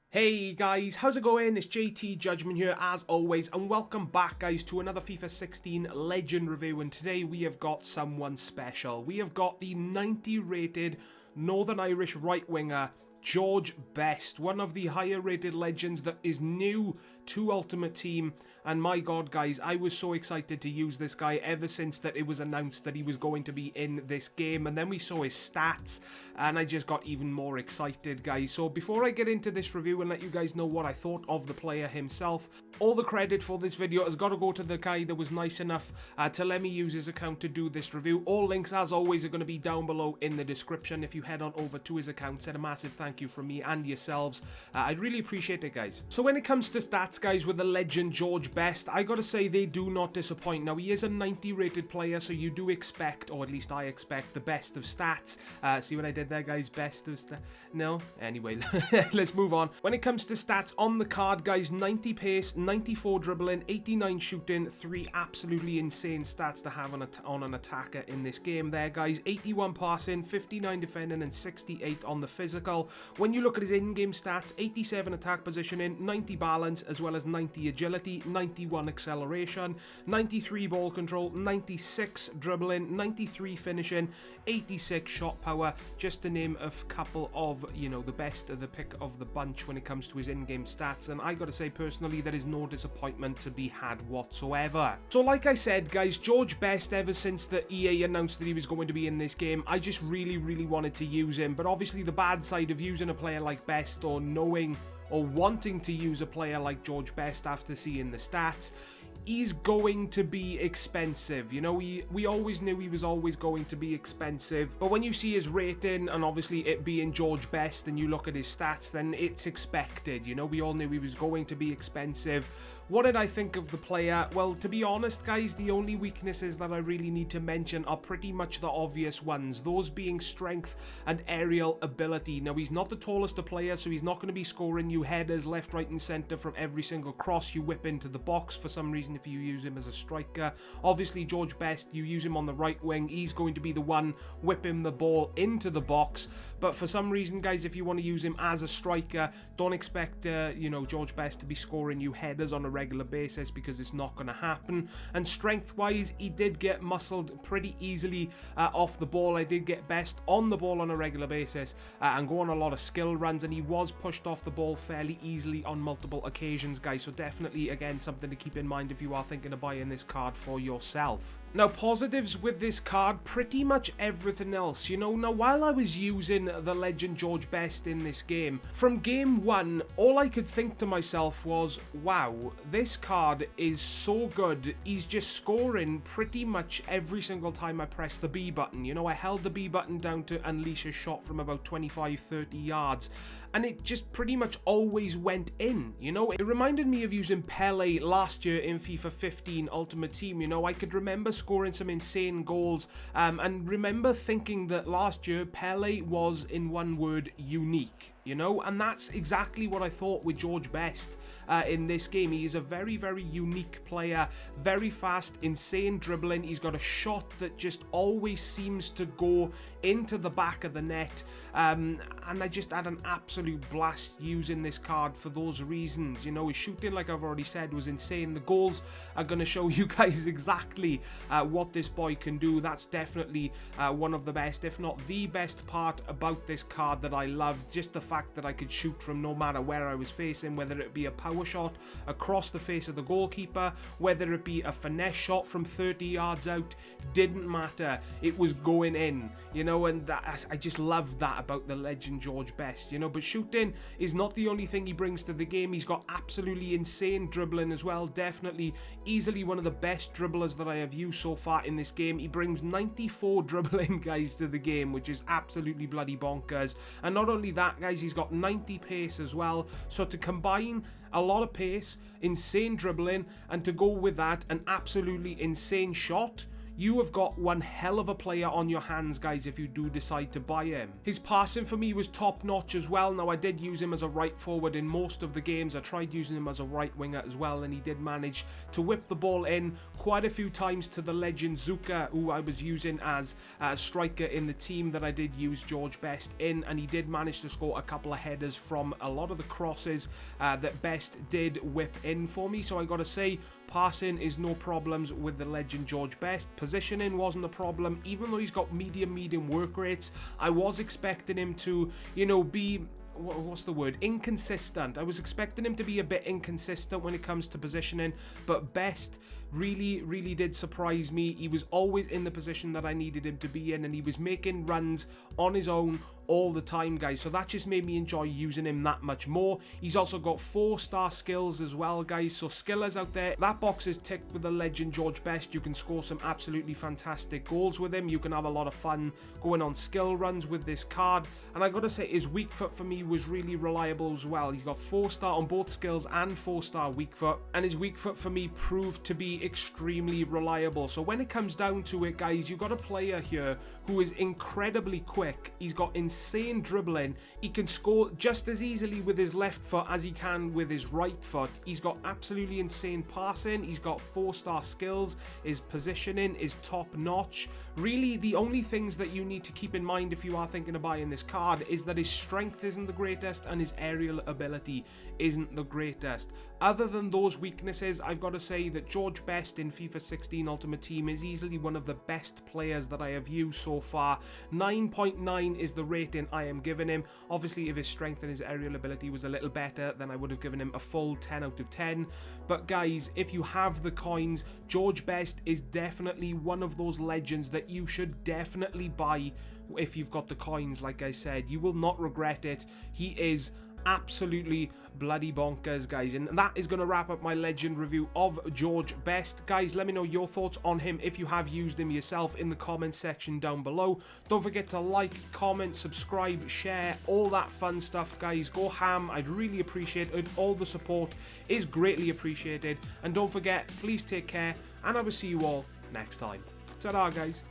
Hey guys, how's it going? It's JTJudgment here as always, and welcome back guys to another FIFA 16 Legend review. And today we have got someone special. We have got the 90 rated Northern Irish right winger George Best, one of the higher rated legends that is new to Ultimate Team. And my god guys, I was so excited to use this guy ever since that it was announced that he was going to be in this game, and then we saw his stats and I just got even more excited guys. So before I get into this review and let you guys know what I thought of the player himself, all the credit for this video has got to go to the guy that was nice enough to let me use his account to do this review. All links as always are going to be down below in the description. If you head on over to his account, send a massive thank you from me and yourselves. I'd really appreciate it guys. So when it comes to stats guys, with the legend George Best, I gotta say they do not disappoint. Now he is a 90 rated player, so you do expect, or at least I expect, the best of stats. See what I did there guys? Best of stats? No? Anyway, let's move on. When it comes to stats on the card guys, 90 pace, 94 dribbling, 89 shooting, 3 absolutely insane stats to have on an attacker in this game there guys. 81 passing, 59 defending and 68 on the physical. When you look at his in-game stats, 87 attack positioning, 90 balance as well as 90 agility, 91 acceleration, 93 ball control, 96 dribbling, 93 finishing, 86 shot power, just to name a couple of, you know, the best of the pick of the bunch when it comes to his in-game stats. And I gotta say personally, there is no disappointment to be had whatsoever. So like I said guys, George Best, ever since the EA announced that he was going to be in this game, I just really wanted to use him. But obviously the bad side of using a player like Best, or knowing or wanting to use a player like George Best after seeing the stats, he's going to be expensive. You know, we always knew he was always going to be expensive, but when you see his rating and obviously it being George Best and you look at his stats, then it's expected. You know, we all knew he was going to be expensive. What did I think of the player? Well, to be honest guys, the only weaknesses that I really need to mention are pretty much the obvious ones, those being strength and aerial ability. Now he's not the tallest of players, so he's not going to be scoring you headers left, right and centre from every single cross you whip into the box for some reason if you use him as a striker. Obviously George Best, you use him on the right wing, he's going to be the one whipping the ball into the box. But for some reason guys, if you want to use him as a striker, don't expect you know, George Best to be scoring you headers on a regular basis, because it's not going to happen. And strength wise, he did get muscled pretty easily off the ball. I did get Best on the ball on a regular basis and go on a lot of skill runs, and he was pushed off the ball fairly easily on multiple occasions guys. So definitely again something to keep in mind if you are thinking of buying this card for yourself. Now positives with this card, pretty much everything else. You know, now while I was using the legend George Best in this game, from game one, all I could think to myself was, wow, this card is so good. He's just scoring pretty much every single time I press the B button. You know, I held the B button down to unleash a shot from about 25-30 yards, and it just pretty much always went in. You know, it reminded me of using Pele last year in FIFA 15 Ultimate Team. You know, I could remember scoring some insane goals, and remember thinking that last year Pele was, in one word, unique. You know, and that's exactly what I thought with George Best in this game. He is a very unique player, very fast, insane dribbling. He's got a shot that just always seems to go into the back of the net, and I just had an absolute blast using this card for those reasons. You know, his shooting, like I've already said, was insane. The goals are going to show you guys exactly what this boy can do. That's definitely one of the best, if not the best part about this card that I love. Just the fact that I could shoot from no matter where I was facing, whether it be a power shot across the face of the goalkeeper, whether it be a finesse shot from 30 yards out, didn't matter, it was going in, you know. And I just love that about the legend George Best, you know. But shooting is not the only thing he brings to the game. He's got absolutely insane dribbling as well, definitely easily one of the best dribblers that I have used so far in this game. He brings 94 dribbling guys to the game, which is absolutely bloody bonkers. And not only that guys, he's got 90 pace as well. So to combine a lot of pace, insane dribbling, and to go with that an absolutely insane shot, you have got one hell of a player on your hands, guys, if you do decide to buy him. His passing for me was top notch as well. Now, I did use him as a right forward in most of the games. I tried using him as a right winger as well, and he did manage to whip the ball in quite a few times to the legend Zuka, who I was using as a striker in the team that I did use George Best in, and he did manage to score a couple of headers from a lot of the crosses that Best did whip in for me. So I gotta say, passing is no problems with the legend George Best. Positioning wasn't a problem, even though he's got medium work rates. I was expecting him to, you know, be, what's the word, inconsistent. I was expecting him to be a bit inconsistent when it comes to positioning, but Best really did surprise me. He was always in the position that I needed him to be in, and he was making runs on his own all the time, guys, so that just made me enjoy using him that much more. He's also got 4-star skills as well, guys, so skillers out there, that box is ticked with the legend George Best. You can score some absolutely fantastic goals with him. You can have a lot of fun going on skill runs with this card, and I gotta say, his weak foot for me was really reliable as well. He's got 4-star on both skills and 4-star weak foot, and his weak foot for me proved to be extremely reliable. So when it comes down to it, guys, you got a player here who is incredibly quick. He's got insane dribbling. He can score just as easily with his left foot as he can with his right foot. He's got absolutely insane passing. He's got 4-star skills. His positioning is top notch. Really, the only things that you need to keep in mind if you are thinking of buying this card is that his strength isn't the greatest and his aerial ability isn't the greatest. Other than those weaknesses, I've got to say that George Best in FIFA 16 Ultimate Team is easily one of the best players that I have used so far. 9.9 is the rating I am giving him. Obviously, if his strength and his aerial ability was a little better, then I would have given him a full 10 out of 10. But guys, if you have the coins, George Best is definitely one of those legends that you should definitely buy if you've got the coins. Like I said, you will not regret it. He is absolutely bloody bonkers, guys, and that is going to wrap up my legend review of George Best. Guys, let me know your thoughts on him if you have used him yourself in the comments section down below. Don't forget to like, comment, subscribe, share, all that fun stuff, guys. Go ham. I'd really appreciate it. All the support is greatly appreciated, and don't forget, please take care, and I will see you all next time. Ta-da, guys.